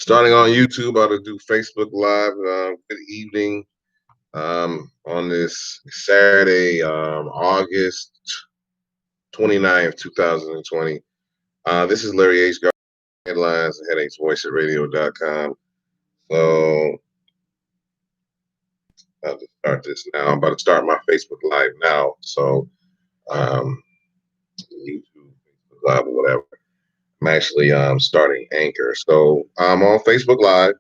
Starting on YouTube, I'll do Facebook Live. Good evening on this Saturday, August 29th, 2020. This is Larry H. Garden, headlines at headaches.voiceatradio.com. So I'll just start this now. I'm about to start my Facebook Live now. So YouTube, Facebook Live, or whatever. I'm actually starting Anchor. So I'm on Facebook Live.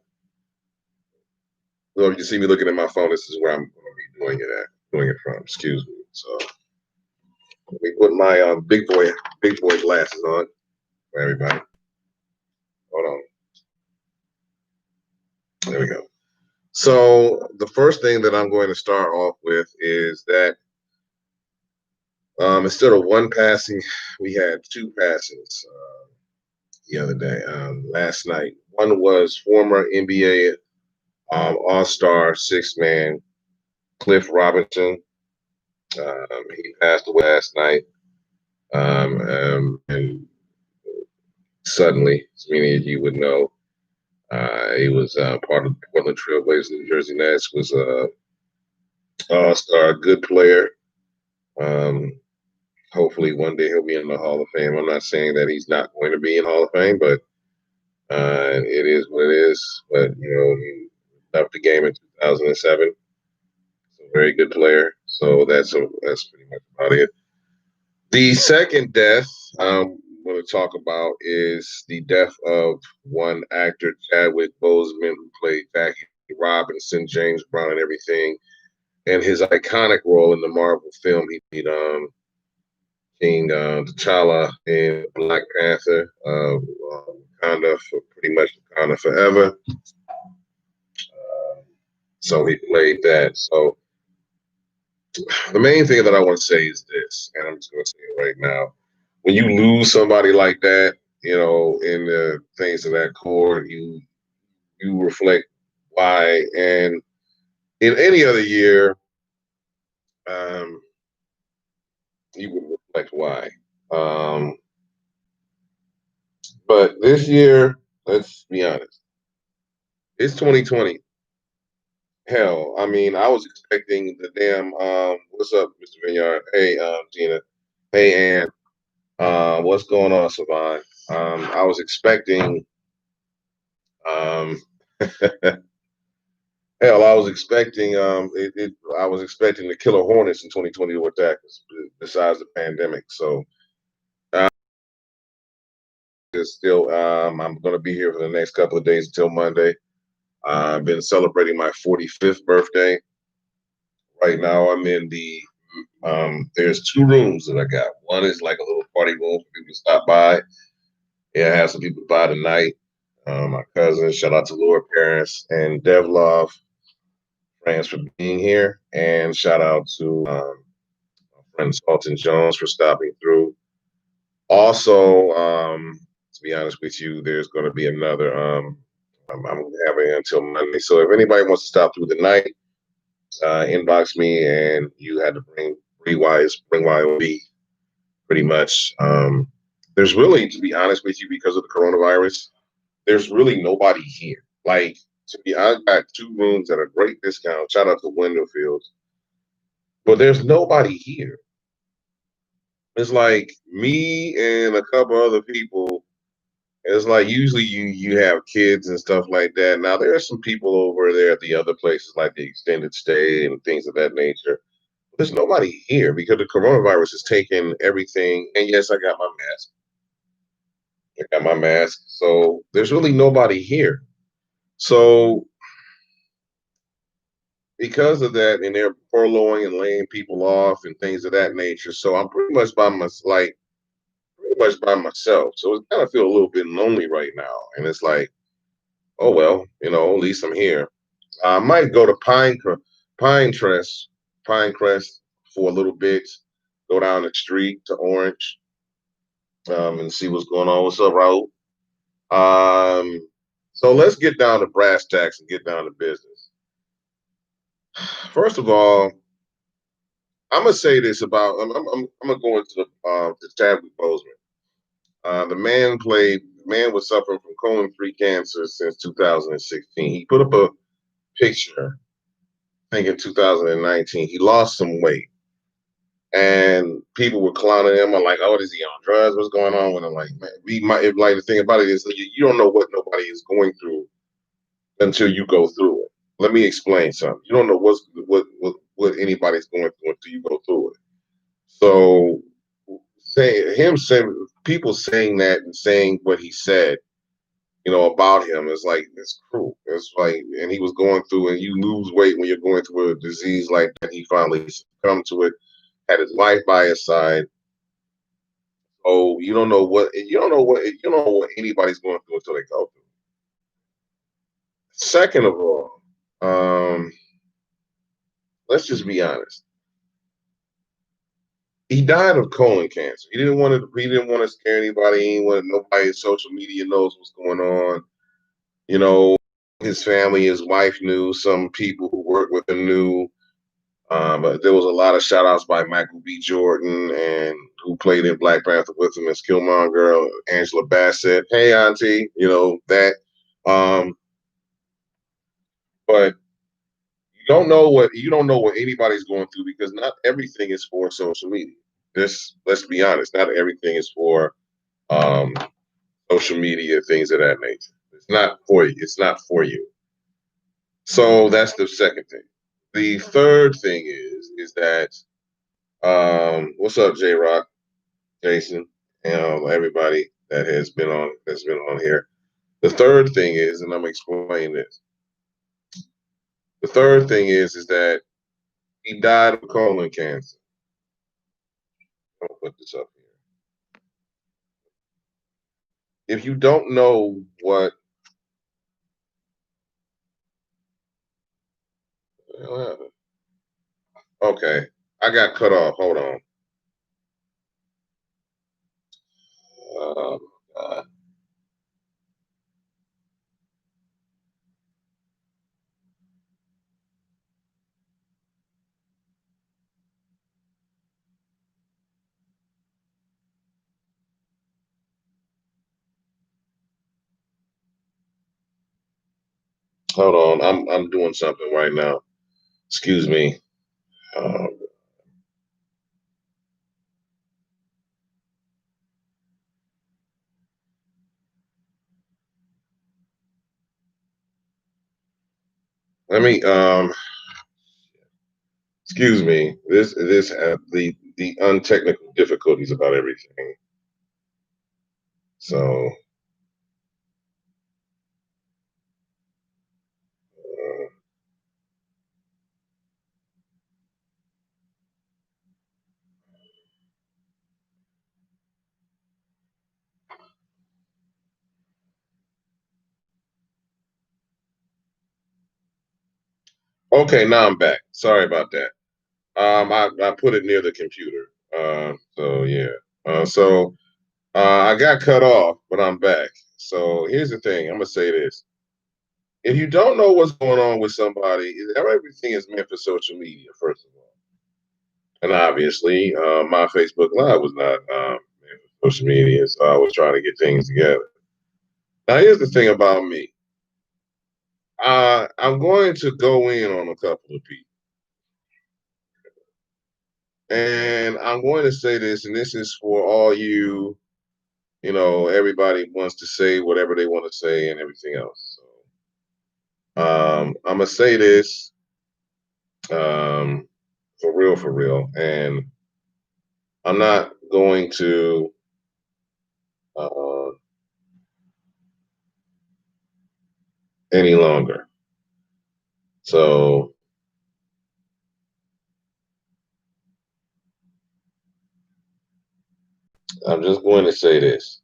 So if you see me looking at my phone, this is where I'm going to be doing it from. Excuse me. So let me put my big boy glasses on for everybody. Hold on. There we go. So the first thing that I'm going to start off with is that instead of one passing, we had two passings the other day, last night. One was former NBA All-Star six-man Cliff Robinson. He passed away last night. And suddenly, as many of you would know, he was part of the Portland Trailblazers, New Jersey Nets, was a all-star, good player. Hopefully one day he'll be in the Hall of Fame. I'm not saying that he's not going to be in Hall of Fame, but it is what it is. But, he left the game in 2007. He's a very good player. So that's pretty much about it. The second death I'm going to talk about is the death of one actor, Chadwick Boseman, who played Jackie Robinson, James Brown, and everything. And his iconic role in the Marvel film, he played King T'Challa in Black Panther, Wakanda for pretty much Wakanda forever. So he played that. So the main thing that I want to say is this, and I'm just going to say it right now. When you lose somebody like that, in the things of that core, you reflect why. And in any other year, you would reflect why. But this year, let's be honest, it's 2020. Hell, I mean, I was expecting the damn. What's up, Mr. Vinyard? Hey, Gina. Hey, Ann. What's going on, Savon? I was expecting. Um, Hell, I was expecting. I was expecting the Killer Hornets in 2020 to attack us. Besides the pandemic, so it's still. I'm going to be here for the next couple of days until Monday. I've been celebrating my 45th birthday. Right now, I'm in the. There's two rooms that I got. One is like a little party room for people to stop by. Yeah, I have some people by tonight. My cousins, shout out to Laura Parents and Devlov, friends for being here. And shout out to my friend Sultan Jones for stopping through. Also, to be honest with you, there's going to be another. I'm having it until Monday. So if anybody wants to stop through tonight, inbox me, and you had to bring YOB pretty much. There's really, to be honest with you, because of the coronavirus, there's really nobody here. Like, I got two rooms at a great discount. Shout out to Windowfields. But there's nobody here. It's like me and a couple other people. It's like usually you have kids and stuff like that. Now there are some people over there at the other places like the extended stay and things of that nature. But there's nobody here because the coronavirus has taken everything. And yes, I got my mask. So there's really nobody here. So because of that, and they're furloughing and laying people off and things of that nature. So I'm pretty much by myself. So it kind of feel a little bit lonely right now. And it's like, oh well, at least I'm here. I might go to Pinecrest for a little bit. Go down the street to Orange, and see what's going on. What's up, Raul? So let's get down to brass tacks and get down to business. First of all, I'm gonna say this about. I'm gonna go into the Chadwick Boseman. The man played the man was suffering from colon-3 cancer since 2016. He put up a picture, I think in 2019. He lost some weight, and people were clowning him. I'm like, oh, is he on drugs? What's going on with him? Like, man, like the thing about it is you don't know what nobody is going through until you go through it. Let me explain something. You don't know what anybody's going through until you go through it. So saying people saying that and saying what he said, about him is like, it's cruel. It's like, and he was going through, and you lose weight when you're going through a disease like that. He finally succumbed to it, had his wife by his side. Oh, you don't know what anybody's going through until they go through. Second of all, let's just be honest. He died of colon cancer. He didn't want to. He didn't want to scare anybody. He didn't want nobody in social media knows what's going on. You know, his family, his wife knew. Some people who worked with him knew. But there was a lot of shout outs by Michael B. Jordan, and who played in Black Panther with him as Killmonger, Angela Bassett. Hey, Auntie, that. Um, but you don't know what anybody's going through, because not everything is for social media. Let's be honest, not everything is for um, social media, things of that nature. It's not for you. It's not for you. So that's the second thing. The third thing is that what's up, J Rock, Jason, and everybody that's been on here. The third thing is, and I'm gonna explain this. The third thing is that he died of colon cancer. I'll put this up here. If you don't know what okay, I got cut off. Hold on. Uh, hold on. I'm doing something right now. Excuse me. Uh, let me excuse me. This the untechnical difficulties about everything. So okay, now I'm back. Sorry about that. I put it near the computer. So yeah. I got cut off, but I'm back. So here's the thing. I'm gonna say this. If you don't know what's going on with somebody, everything is meant for social media, first of all. And obviously, my Facebook Live was not meant for social media, so I was trying to get things together. Now, here's the thing about me. I'm going to go in on a couple of people. And I'm going to say this, and this is for all you, everybody wants to say whatever they want to say and everything else. So, I'm going to say this for real. And I'm not going to uh, any longer. So I'm just going to say this.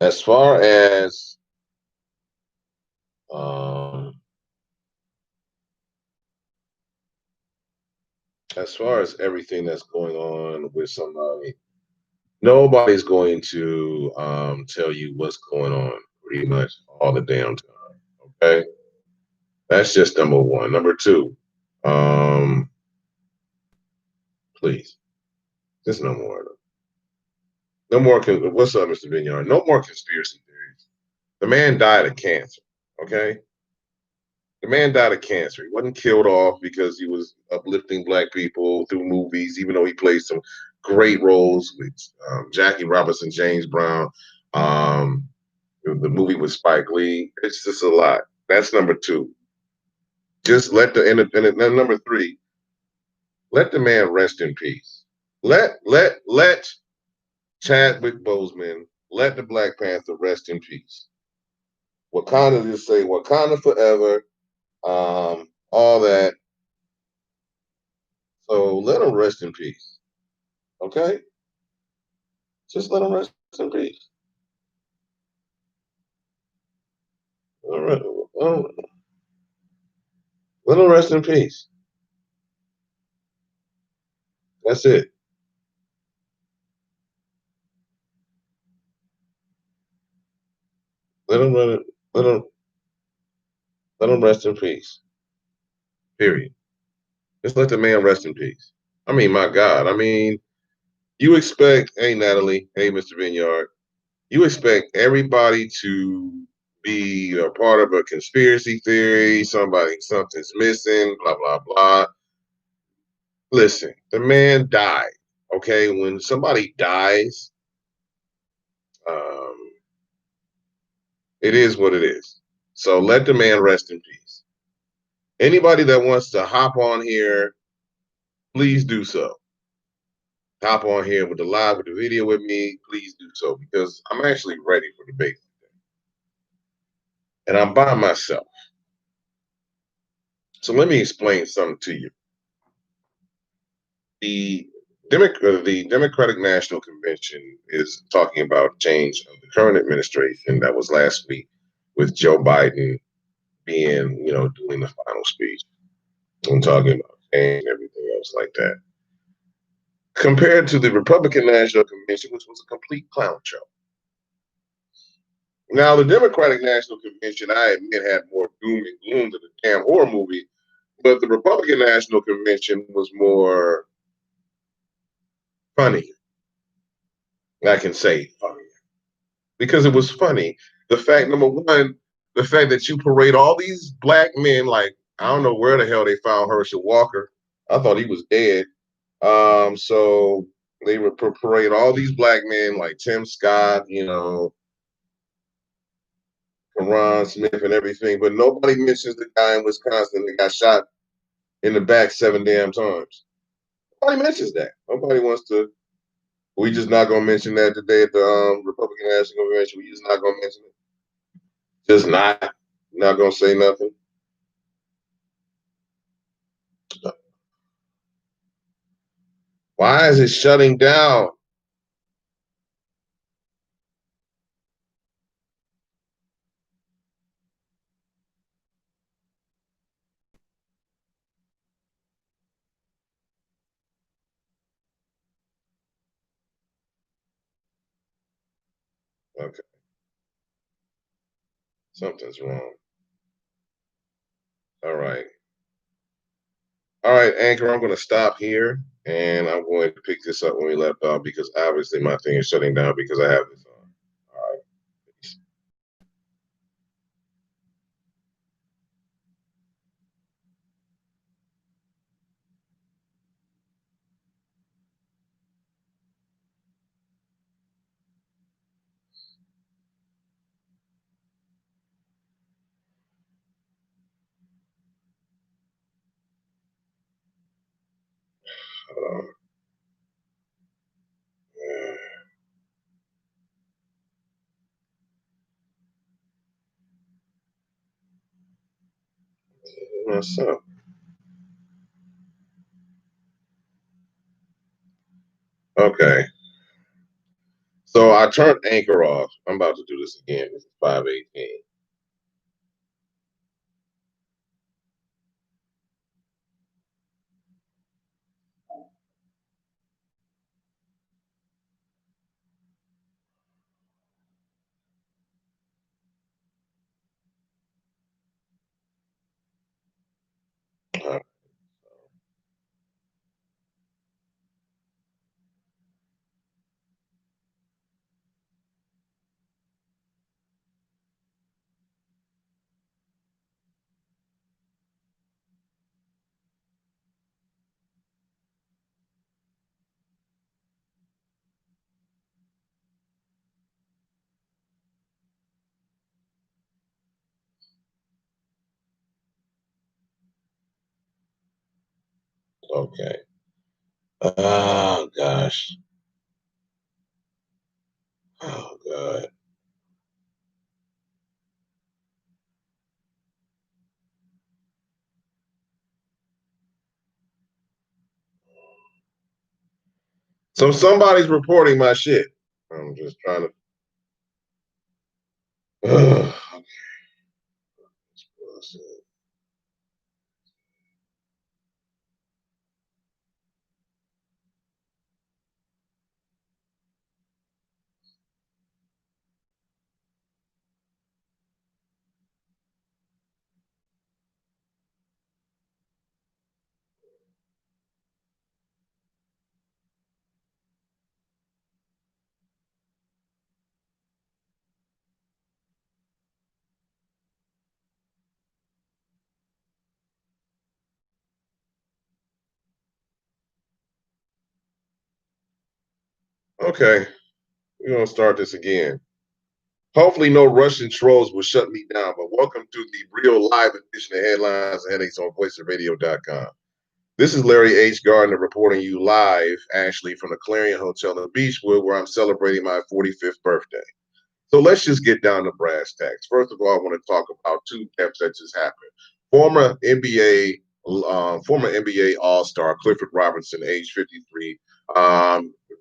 As far um, as everything that's going on with somebody, nobody's going to tell you what's going on pretty much all the damn time. Okay, that's just number one. Number two, please, just no more of them. No more. What's up, Mr. Vineyard? No more conspiracy theories. The man died of cancer. Okay, the man died of cancer. He wasn't killed off because he was uplifting black people through movies, even though he played some great roles with Jackie Robinson, James Brown. Um, the movie with Spike Lee. It's just a lot. That's number two. Just let the and then number three. Let the man rest in peace. Let Chadwick Boseman, let the Black Panther rest in peace. Wakanda just say Wakanda forever, all that. So let him rest in peace. Okay? Just let him rest in peace. Let him rest in peace. That's it. Let him let him let him rest in peace. Period. Just let the man rest in peace. I mean, my God. I mean, you expect, hey Natalie, hey Mr. Vineyard, you expect everybody to be a part of a conspiracy theory, something's missing, blah, blah, blah. Listen, the man died. Okay. When somebody dies, um, it is what it is. So let the man rest in peace. Anybody that wants to hop on here, please do so. Hop on here with the live with the video with me, please do so because I'm actually ready for debate. And I'm by myself. So let me explain something to you. The the Democratic National Convention is talking about change of the current administration that was last week with Joe Biden being, doing the final speech. I'm talking about change and everything else like that. Compared to the Republican National Convention, which was a complete clown show. Now, the Democratic National Convention, I admit, had more doom and gloom than a damn horror movie, but the Republican National Convention was more funny. I can say funny because it was funny. The fact, number one, the fact that you parade all these black men, like, I don't know where the hell they found Herschel Walker. I thought he was dead. So they would parade all these black men like Tim Scott, Karan Smith and everything, but nobody mentions the guy in Wisconsin that got shot in the back 7 damn times. Nobody mentions that. Nobody wants to. We just not gonna mention that today at the Republican National Convention. We just not gonna mention it. Just not gonna say nothing. Why is it shutting down? Okay, something's wrong. All right. All right, Anchor, I'm going to stop here and I'm going to pick this up when we left off because obviously my thing is shutting down because I have this on. All right. Peace. Hold on. What's up? Okay. So I turned Anchor off. I'm about to do this again. This is 518. All right. Okay. Oh gosh. Oh God. So somebody's reporting my shit. I'm just trying to. Okay, we're gonna start this again. Hopefully, no Russian trolls will shut me down. But welcome to the real live edition of Headlines and Headaches on VoiceOfRadio.com. This is Larry H. Gardner reporting you live, actually, from the Clarion Hotel in Beechwood, where I'm celebrating my 45th birthday. So let's just get down to brass tacks. First of all, I want to talk about two deaths that just happened. Former NBA All-Star Clifford Robinson, age 53,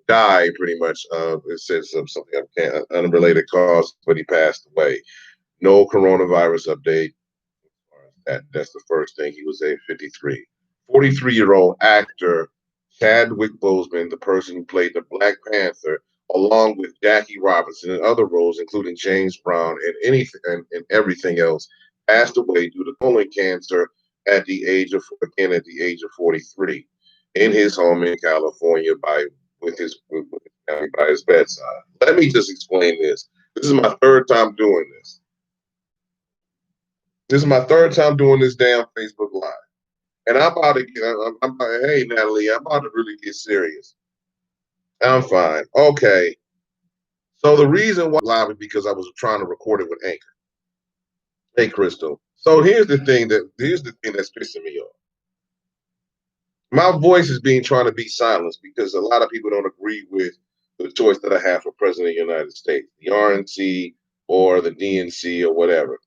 died pretty much. It says something unrelated cause, but he passed away. No coronavirus update. That's the first thing. He was a 53. 43-year-old actor Chadwick Boseman, the person who played the Black Panther, along with Jackie Robinson and other roles, including James Brown and everything else, passed away due to colon cancer at the age of 43 in his home in California by his bedside. Let me just explain this. This is my third time doing this. This is my third time doing this damn Facebook Live. And I'm about to get, hey, Natalie, I'm about to really get serious. I'm fine. Okay. So the reason why live is because I was trying to record it with Anchor. Hey, Crystal. So here's the thing that's pissing me off. My voice is being trying to be silenced because a lot of people don't agree with the choice that I have for president of the United States, the RNC or the DNC or whatever.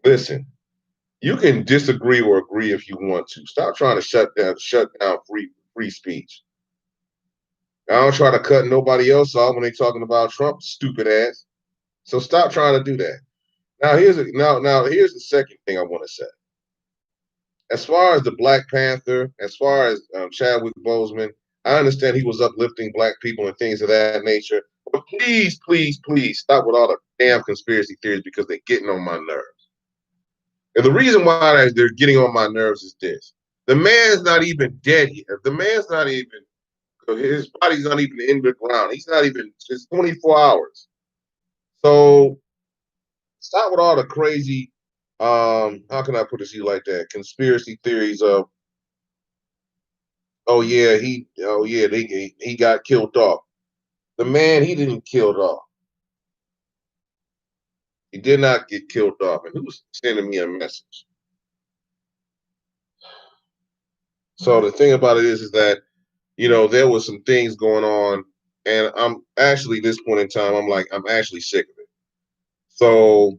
Listen, you can disagree or agree if you want to. Stop trying to shut down free speech. I don't try to cut nobody else off when they're talking about Trump, stupid ass. So stop trying to do that. Now here's the second thing I want to say. As far as the Black Panther, as far as Chadwick Boseman, I understand he was uplifting black people and things of that nature. But please, please, please stop with all the damn conspiracy theories because they're getting on my nerves. And the reason why they're getting on my nerves is this: the man's not even dead yet. The man's not even his body's not even in the ground. He's not even. It's 24 hours. So stop with all the crazy. How can I put it to you like that? Conspiracy theories of, he got killed off. The man, he didn't killed off. He did not get killed off. And who's sending me a message? So the thing about it is that there was some things going on, and I'm actually this point in time, I'm actually sick of it. So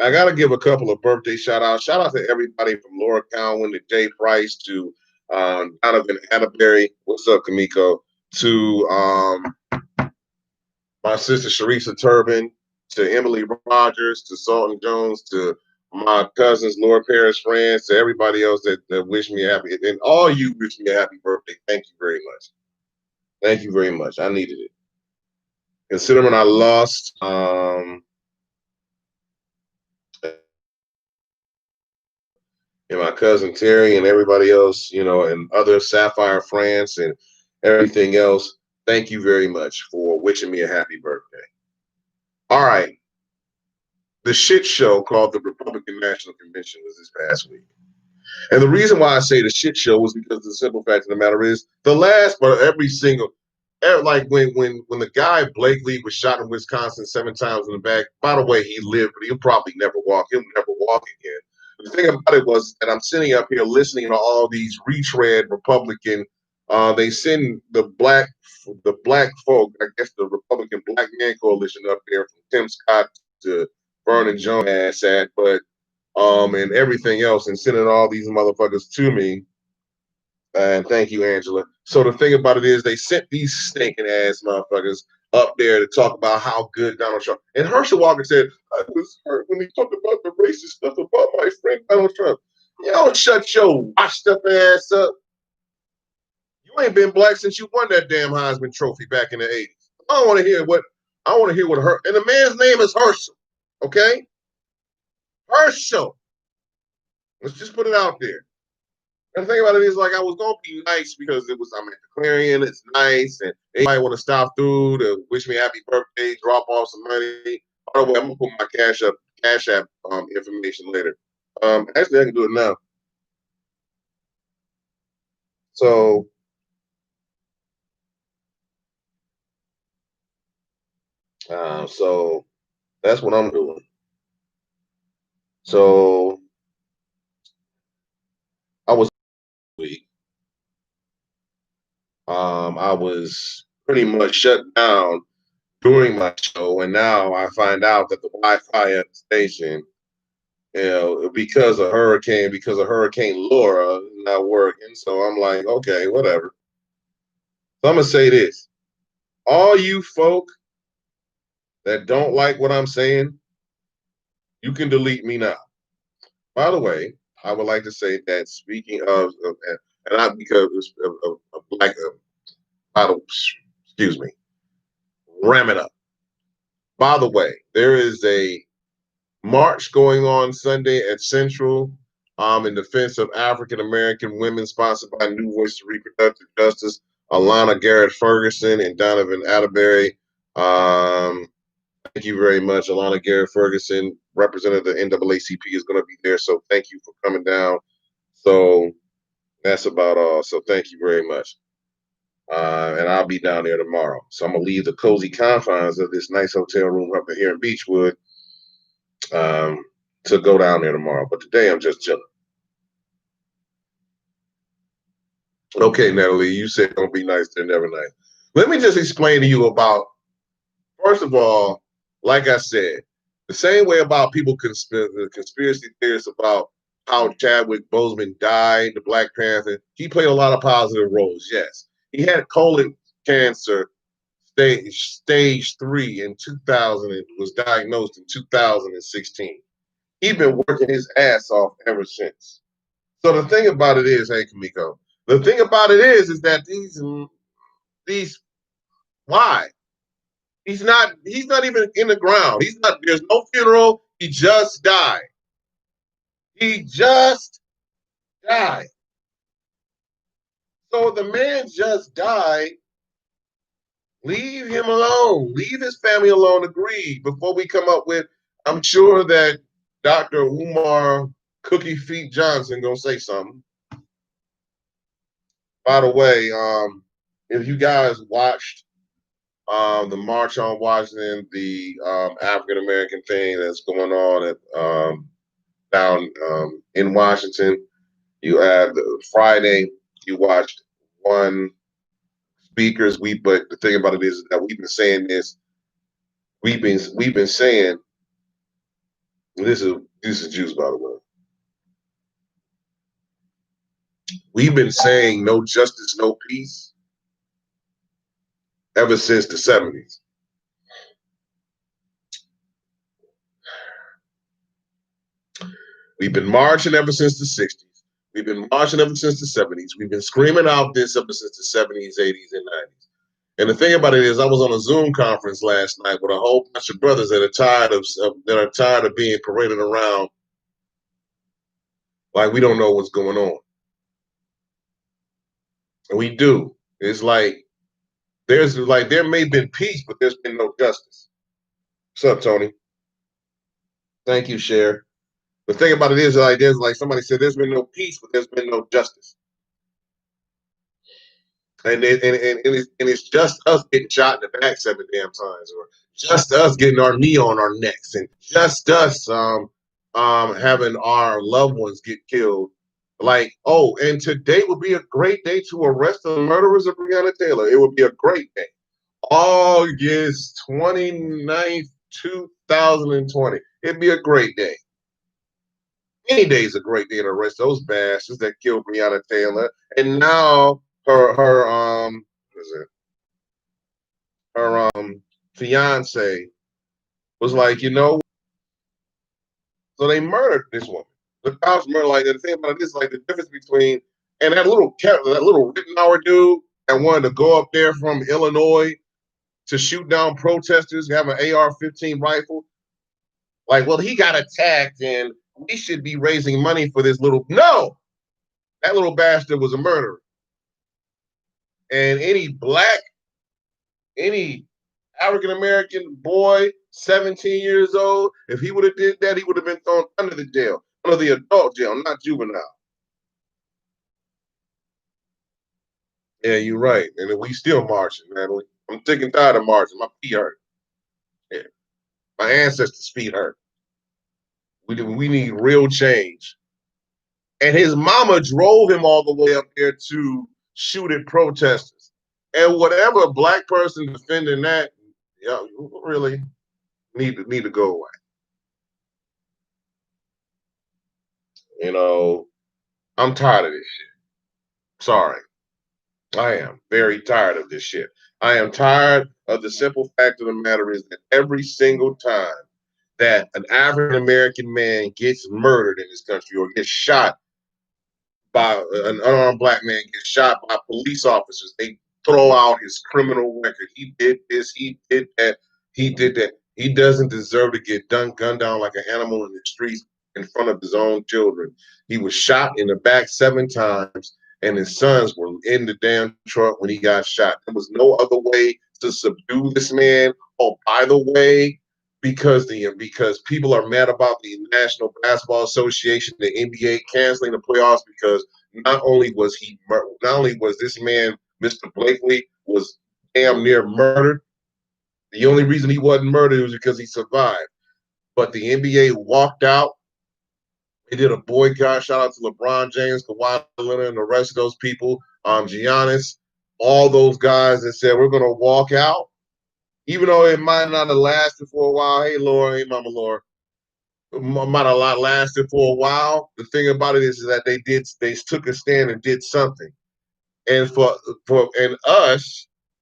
I gotta give a couple of birthday shout outs. Shout out to everybody from Laura Cowan to Jay Price to Donovan Atterbury. What's up, Kamiko? To my sister Sharisa Turbin, to Emily Rogers, to Sultan Jones, to my cousins, Laura Paris friends, to everybody else that wish me a happy, and all you wish me a happy birthday. Thank you very much. Thank you very much. I needed it. Considering I lost and my cousin Terry and everybody else, and other Sapphire France and everything else, thank you very much for wishing me a happy birthday. All right. The shit show called the Republican National Convention was this past week. And the reason why I say the shit show was because the simple fact of the matter is like when the guy Blakely was shot in Wisconsin 7 times in the back. By the way, he lived, but he'll probably never walk. He'll never walk again. The thing about it was that I'm sitting up here listening to all these retread Republican. They send the black folk, I guess the Republican Black Man Coalition up there from Tim Scott to Vernon Jones ass at, but and everything else, and sending all these motherfuckers to me. And thank you, Angela. So the thing about it is, they sent these stinking ass motherfuckers up there to talk about how good Donald Trump. And Herschel Walker said, "I was hurt when he talked about the racist stuff about my friend Donald Trump." You don't shut your washed up ass up. You ain't been black since you won that damn Heisman Trophy back in the '80s. I don't want to hear what her. And the man's name is Herschel. Okay, Herschel. Let's just put it out there. And the thing about it is, like, I was gonna be nice because I'm at the Clarion, it's nice, and anybody want to stop through to wish me happy birthday, drop off some money. By the way, I'm gonna put my Cash App information later. Actually, I can do it now. So, so that's what I'm doing. So I was week. I was pretty much shut down during my show, and now I find out that the Wi-Fi at the station, because of Hurricane Laura, not working. So I'm like, okay, whatever. So I'm gonna say this: all you folk that don't like what I'm saying, you can delete me now. By the way, I would like to say that speaking of and not because of black, excuse me, ram it up. By the way, there is a march going on Sunday at Central in defense of African American women, sponsored by New Voice to Reproductive Justice, Alana Garrett Ferguson and Donovan Atterbury. Thank you very much. Alana Garrett Ferguson, representative of the NAACP, is going to be there. So thank you for coming down. So that's about all. So thank you very much. And I'll be down there tomorrow. So I'm going to leave the cozy confines of this nice hotel room up here in Beechwood to go down there tomorrow. But today I'm just chilling. Okay, Natalie, you said don't be nice, they're never nice. Let me just explain to you about, first of all, like I said, the same way about the conspiracy theorists about how Chadwick Boseman died, the Black Panther, he played a lot of positive roles, yes. He had colon cancer stage 3 in 2000 and was diagnosed in 2016. He's been working his ass off ever since. So the thing about it is, hey, Kamiko, the thing about it is that these why? He's not even in the ground. There's no funeral. He just died. He just died. So the man just died. Leave him alone. Leave his family alone to grieve before we come up with, I'm sure that Dr. Umar Cookie Feet Johnson gonna say something. By the way, if you guys watched the March on Washington, the African American thing that's going on at down in Washington, you had Friday. You watched one speakers. But the thing about it is that we've been saying this. We've been saying this is Juice, by the way. We've been saying no justice, no peace ever since the 70s. We've been marching ever since the 60s. We've been marching ever since the 70s. We've been screaming out this ever since the 70s, 80s, and 90s. And the thing about it is, I was on a Zoom conference last night with a whole bunch of brothers that are tired of being paraded around like we don't know what's going on. And we do. It's like there may have been peace, but there's been no justice. What's up, Tony? Thank you, Cher. The thing about it is, there's like somebody said, there's been no peace, but there's been no justice. And it's just us getting shot in the back 7 damn times, or just us getting our knee on our necks, and just us having our loved ones get killed. Like, oh, and today would be a great day to arrest the murderers of Breonna Taylor. It would be a great day. August 29th, 2020. It'd be a great day. Any day is a great day to arrest those bastards that killed Breonna Taylor. And now what is it? Her fiance was like, you know, so they murdered this woman. The cops murdered. Like the thing about this, like the difference between and that little Rittenhour dude that wanted to go up there from Illinois to shoot down protesters, have an AR-15 rifle. Like, well, he got attacked, and we should be raising money for this little. No, that little bastard was a murderer. And any African American boy, 17 years old, if he would have did that, he would have been thrown under the jail, under the adult jail, not juvenile. Yeah, you're right. And we still marching, Natalie. I'm sick and tired of marching. My feet hurt. Yeah. My ancestors' feet hurt. We need real change. And his mama drove him all the way up there to shoot at protesters. And whatever black person defending that, yeah, really need to go away. You know, I'm tired of this shit. Sorry. I am very tired of this shit. I am tired of the simple fact of the matter is that every single time that an African American man gets murdered in this country or gets shot by an unarmed black man, gets shot by police officers, they throw out his criminal record. He did this, he did that, he did that. He doesn't deserve to get gunned down like an animal in the streets in front of his own children. He was shot in the back 7 times, and his sons were in the damn truck when he got shot. There was no other way to subdue this man. Oh, by the way, because people are mad about the National Basketball Association, the NBA canceling the playoffs because not only was this man, Mr. Blakely, was damn near murdered. The only reason he wasn't murdered was because he survived. But the NBA walked out. They did a boycott. Shout out to LeBron James, Kawhi Leonard, and the rest of those people. Giannis, all those guys that said we're gonna walk out, even though it might not have lasted for a while. Hey, Laura, hey, Mama Laura, might have lasted for a while. The thing about it is that they took a stand and did something. And for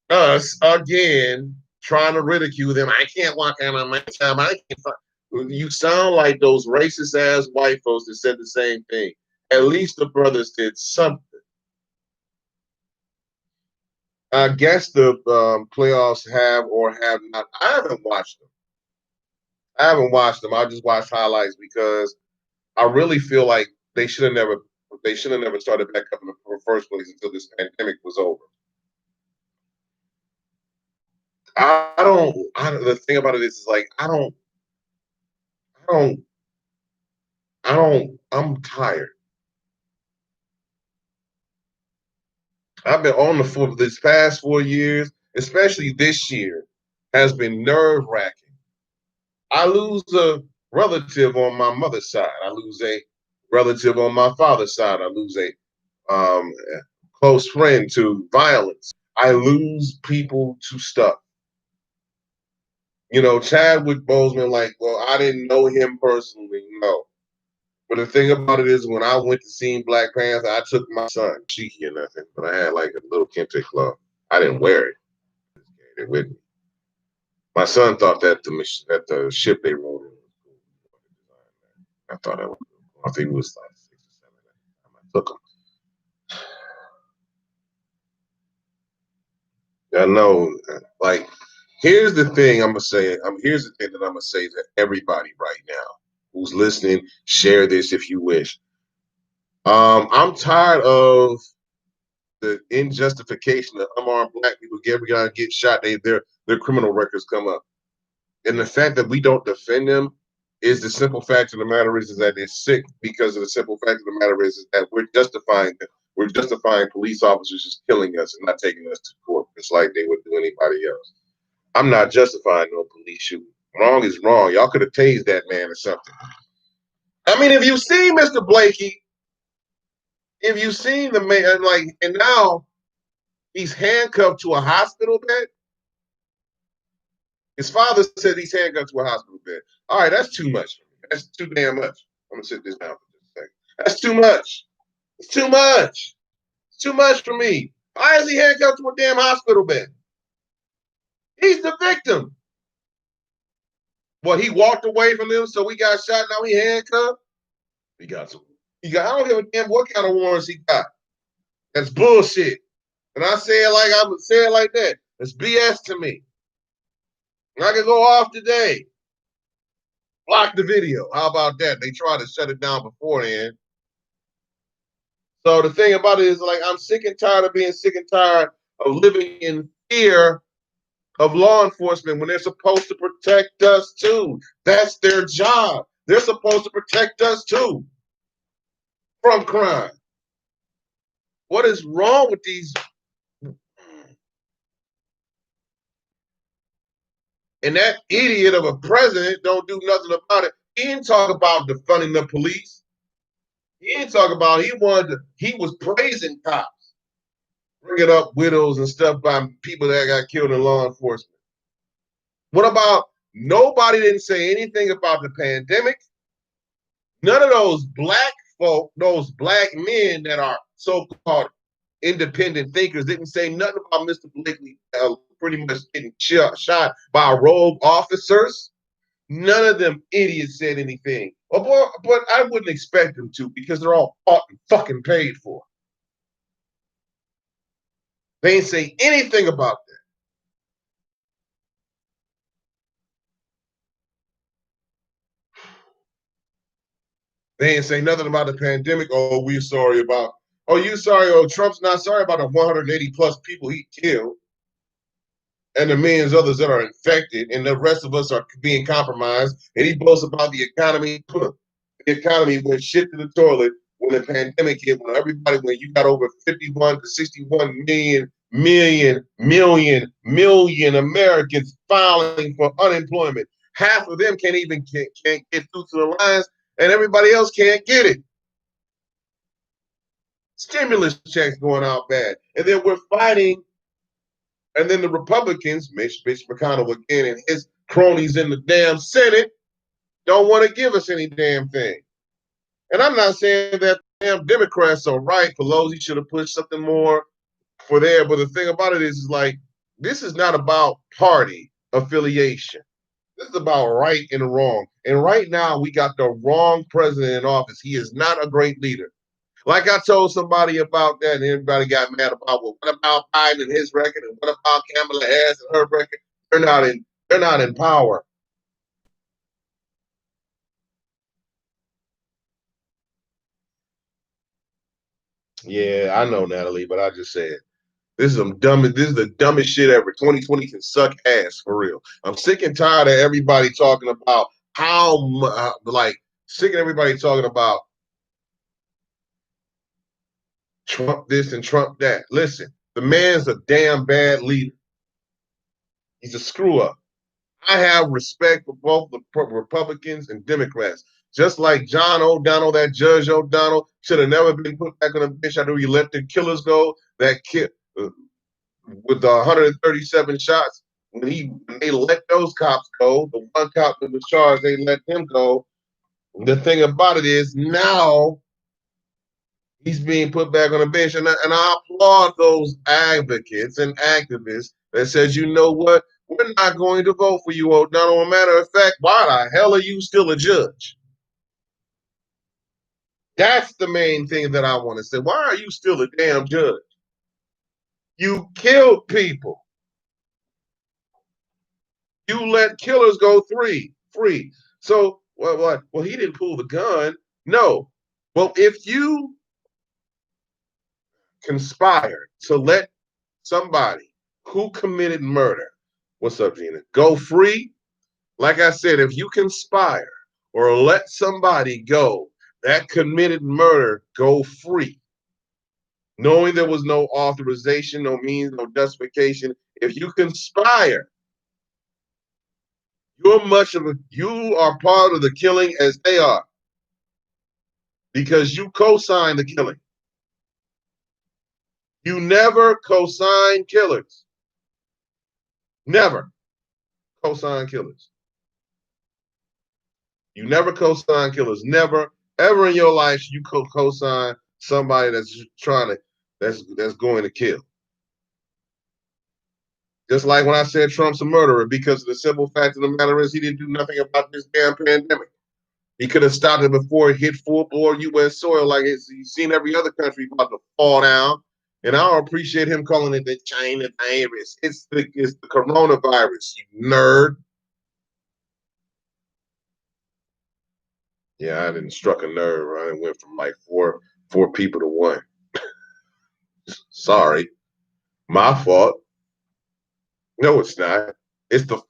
us again trying to ridicule them. I can't walk out on my time. I can't. You sound like those racist ass white folks that said the same thing. At least the brothers did something. I guess the playoffs have or have not. I haven't watched them. I just watched highlights because I really feel like they should have never started back up in the first place until this pandemic was over. The thing about it is like I don't I'm tired. I've been on the foot this past 4 years, especially this year, has been nerve wracking. I lose a relative on my mother's side. I lose a relative on my father's side. I lose a close friend to violence. I lose people to stuff. You know, Chadwick Boseman, like, well, I didn't know him personally, no. But the thing about it is, when I went to see Black Panther, I took my son, cheeky or nothing, but I had like a little kente club. I didn't wear it. I just carried it with me. My son thought that the ship they rode in was cool. I thought that was cool. I think he was like 6 or 7 at the time I took him. I know, like, here's the thing I'm gonna say. Here's the thing that I'm gonna say to everybody right now who's listening. Share this if you wish. I'm tired of the injustification of unarmed black people get shot. Their criminal records come up, and the fact that we don't defend them is the simple fact of the matter is that they're sick because of the simple fact of the matter is that we're justifying police officers just killing us and not taking us to court, just like they would do anybody else. I'm not justifying no police shooting. Wrong is wrong. Y'all could have tased that man or something. I mean, if you see Mr. Blakey, if you seen the man, like, and now he's handcuffed to a hospital bed. His father said he's handcuffed to a hospital bed. All right, that's too much. That's too damn much. I'm gonna sit this down for just a second. That's too much. It's too much. It's too much for me. Why is he handcuffed to a damn hospital bed? He's the victim. Well, he walked away from them, so we got shot. Now he handcuffed. He got some. He got. I don't give a damn what kind of warrants he got. That's bullshit. And I say it like I would say it like that. It's BS to me. I can go off today. Block the video. How about that? They tried to shut it down beforehand. So the thing about it is, like, I'm sick and tired of being sick and tired of living in fear of law enforcement when they're supposed to protect us too. That's their job. They're supposed to protect us too from crime. What is wrong with these? And that idiot of a president don't do nothing about it. He didn't talk about defunding the police. He didn't talk about he was praising cops, bringing up widows and stuff by people that got killed in law enforcement. What about nobody didn't say anything about the pandemic? None of those black folk, those black men that are so-called independent thinkers didn't say nothing about Mr. Blakely pretty much getting shot by rogue officers. None of them idiots said anything. But I wouldn't expect them to because they're all fucking paid for. They ain't say anything about that. They ain't say nothing about the pandemic. Oh, we're sorry about. Oh, you sorry? Oh, Trump's not sorry about the 180 plus people he killed and the millions of others that are infected, and the rest of us are being compromised. And he boasts about the economy. The economy went shit to the toilet when the pandemic hit. When you got over 51 to 61 million Americans filing for unemployment. Half of them can't get through to the lines, and everybody else can't get it. Stimulus checks going out bad, and then we're fighting. And then the Republicans, Mitch McConnell again, and his cronies in the damn Senate don't want to give us any damn thing. And I'm not saying that damn Democrats are right. Pelosi should have pushed something more for there. But the thing about it is like, this is not about party affiliation. This is about right and wrong. And right now, we got the wrong president in office. He is not a great leader. Like I told somebody about that, and everybody got mad about, well, what about Biden and his record, and what about Kamala Harris and her record? They're not in power. Yeah, I know, Natalie, but I just said this is the dumbest shit ever. 2020 can suck ass for real. I'm sick and tired of everybody talking about sick of everybody talking about Trump this and Trump that. Listen, the man's a damn bad leader. He's a screw up. I have respect for both the Republicans and Democrats. Just like John O'Donnell, that Judge O'Donnell should have never been put back on the bench after he let the killers go. That kid with the 137 shots, when they let those cops go, the one cop that was charged, they let him go. The thing about it is now he's being put back on the bench, and I applaud those advocates and activists that says, you know what, we're not going to vote for you, O'Donnell. As a matter of fact, why the hell are you still a judge? That's the main thing that I want to say. Why are you still a damn judge? You killed people. You let killers go free. So what? Well, he didn't pull the gun. No. Well, if you conspired to let somebody who committed murder, what's up, Gina, go free, like I said, if you conspire or let somebody go that committed murder go free, knowing there was no authorization, no means, no justification, if you conspire, you are part of the killing as they are. because you co-signed the killing. You never co-sign killers. Never co-sign killers. You never co-sign killers. Never, ever in your life you co-sign somebody that's trying to that's going to kill. Just like when I said Trump's a murderer, because the simple fact of the matter is he didn't do nothing about this damn pandemic. He could have stopped it before it hit full-bore U.S. soil, like you've seen every other country about to fall down. And I don't appreciate him calling it the China virus. It's the coronavirus, you nerd. Yeah, I didn't struck a nerve. I went from like four people to one. Sorry, my fault. No, it's not. It's the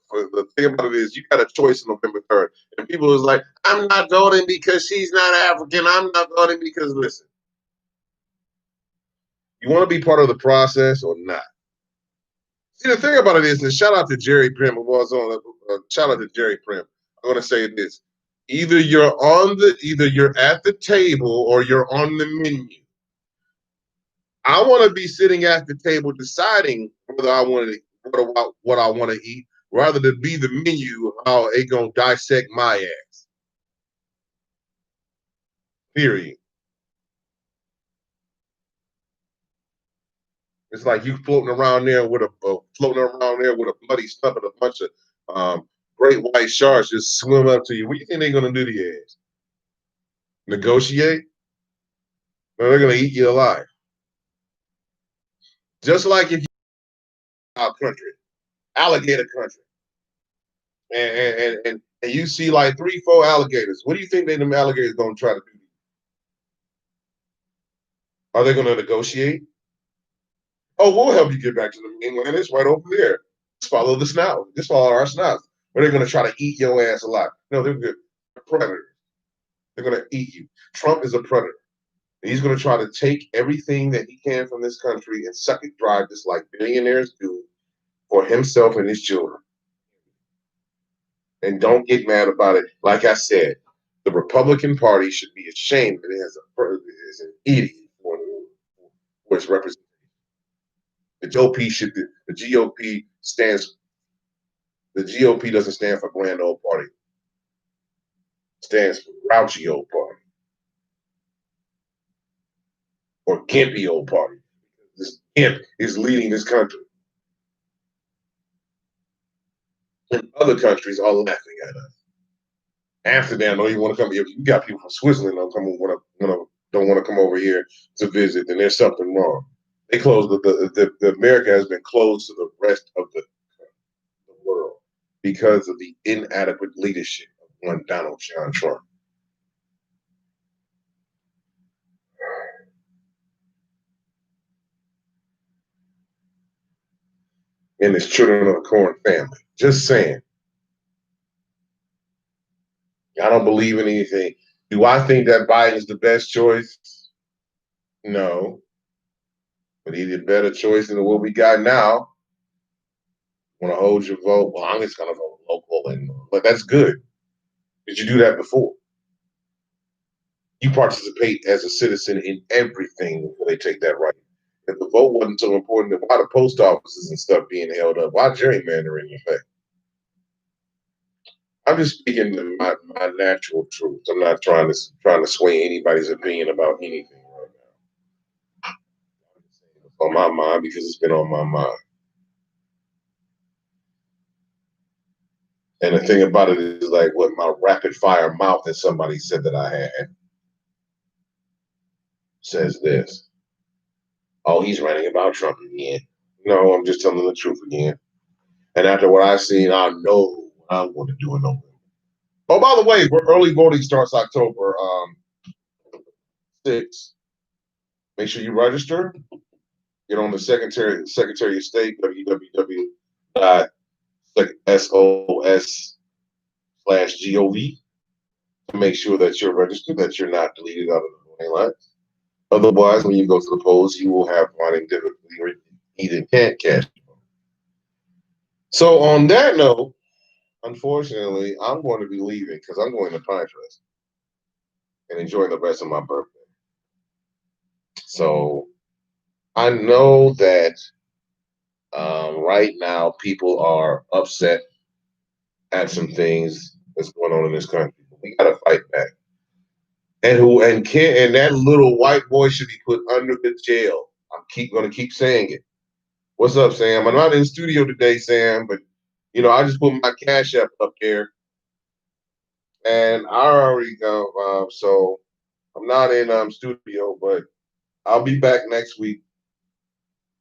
thing about it is you got a choice on November 3rd. And people is like, I'm not voting because she's not African. I'm not voting because, listen, you want to be part of the process or not? See, the thing about it is, and shout out to Jerry Prim, who was on. Shout out to Jerry Prim. I'm going to say this: either you're at the table or you're on the menu. I want to be sitting at the table deciding whether I want to what I want to eat, rather than be the menu how it gonna dissect my ass. Period. It's like you floating around there with a bloody stomach, a bunch of great white sharks just swim up to you. What do you think they're gonna do to your ass? Negotiate? No, they're gonna eat you alive. Just like if you our country, alligator country, and you see like 3, 4 alligators. What do you think them alligators gonna try to do? Are they gonna negotiate? Oh, we'll help you get back to the mainland. It's right over there. Just follow the snout. Just follow our snout. But they're going to try to eat your ass alive. No, they're good. They're predators. They're going to eat you. Trump is a predator. He's going to try to take everything that he can from this country and suck it dry, just like billionaires do, for himself and his children. And don't get mad about it. Like I said, the Republican Party should be ashamed that it has an idiot for its representation. The GOP stands. The GOP doesn't stand for Grand Old Party. It stands for Grouchy Old Party or Gimpy Old Party. This Gimp is leading this country, and other countries are laughing at us. Amsterdam don't even want to come here. You got people from Switzerland don't want to come over here to visit, then there's something wrong. They closed the America has been closed to the rest of the world because of the inadequate leadership of one Donald John Trump. And his children of the corn family. Just saying. I don't believe in anything. Do I think that Biden is the best choice? No. But he's a better choice than what we got now. Want to hold your vote? Well, I'm just going to vote local, but that's good. Did you do that before? You participate as a citizen in everything before they take that right. If the vote wasn't so important, then why the post offices and stuff being held up? Why gerrymandering effect? I'm just speaking my natural truth. I'm not trying to sway anybody's opinion about anything right now. It's on my mind because it's been on my mind. And the thing about it is like what my rapid fire mouth that somebody said that I had says this. Oh, he's writing about Trump again. No, I'm just telling the truth again. And after what I've seen, I know what I'm going to do in November. Oh, by the way, early voting starts October 6th. Make sure you register. Get on the Secretary of State, www.sos/gov, to make sure that you're registered, that you're not deleted out of the voting lines. Otherwise, when you go to the polls, you will have finding difficulty or either can't cast. So on that note, unfortunately, I'm going to be leaving because I'm going to Pinterest. and enjoying the rest of my birthday. So I know that right now people are upset at some things that's going on in this country. We got to fight back. And that little white boy should be put under the jail. I'm gonna keep saying it. What's up, Sam? I'm not in the studio today, Sam, but I just put my cash up there, and I already go. So I'm not in studio, but I'll be back next week.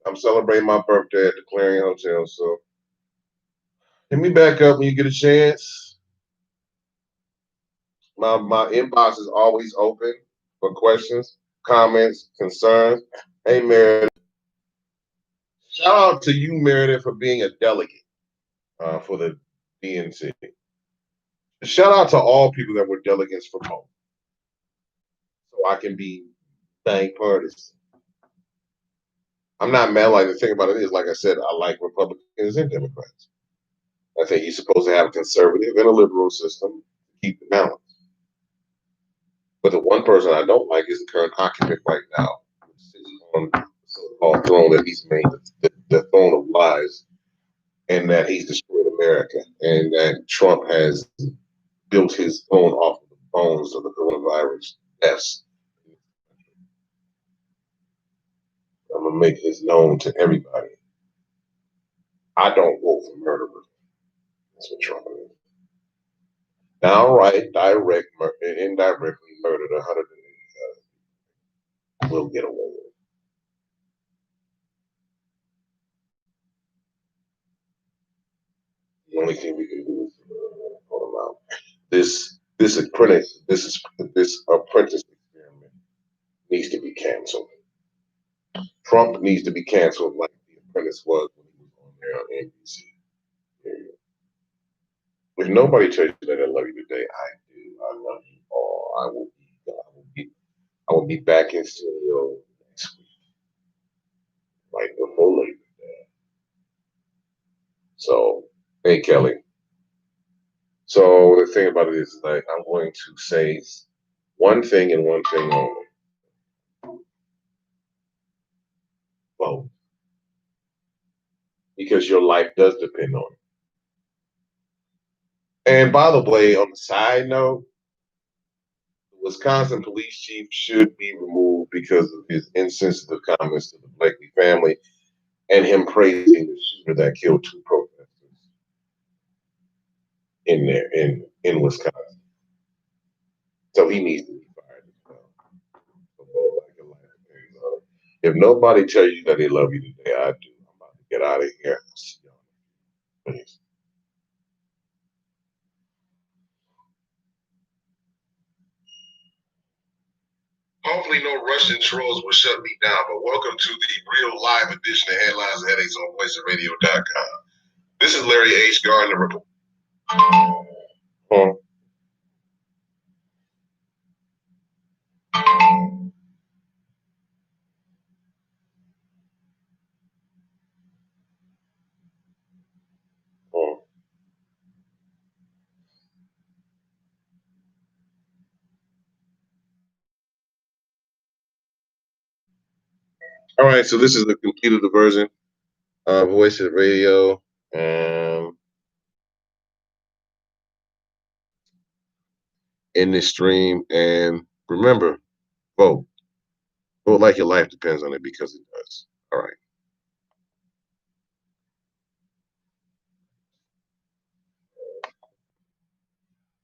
I'm celebrating my birthday at the Clarion Hotel, so hit me back up when you get a chance. My inbox is always open for questions, comments, concerns. Hey, Meredith. Shout out to you, Meredith, for being a delegate for the DNC. Shout out to all people that were delegates for both, so I can be thank partisan. I'm not mad. Like the thing about it is, like I said, I like Republicans and Democrats. I think you're supposed to have a conservative and a liberal system to keep the balance. But the one person I don't like is the current occupant right now, sitting on the so-called throne that he's made, the throne of lies, and that he's destroyed America, and that Trump has built his throne off of the bones of the coronavirus deaths. I'm gonna make this known to everybody. I don't vote for murderers. That's what Trump is. Downright, indirectly murdered 100 will get away with it. The only thing we can do is pull them out. This apprentice experiment needs to be canceled. Trump needs to be canceled like the apprentice was when he was on there on NBC. If nobody tells you that I love you today, I do. I love you all. I will be back in studio next week, right before Labor Day. So, hey Kelly. So the thing about it is, like, I'm going to say one thing and one thing only. Vote. Because your life does depend on it. And by the way, on the side note, the Wisconsin police chief should be removed because of his insensitive comments to the Blakely family and him praising the shooter that killed two protesters in Wisconsin. So he needs to be fired as well. If nobody tells you that they love you today, I do. I'm about to get out of here. Please. Hopefully, no Russian trolls will shut me down, but welcome to the real live edition of Headlines and Headaches on VoiceOfRadio.com. This is Larry H. Gardner report. All right, so this is the completed version of Voice of Radio. In this stream, and remember, vote like your life depends on it, because it does. All right.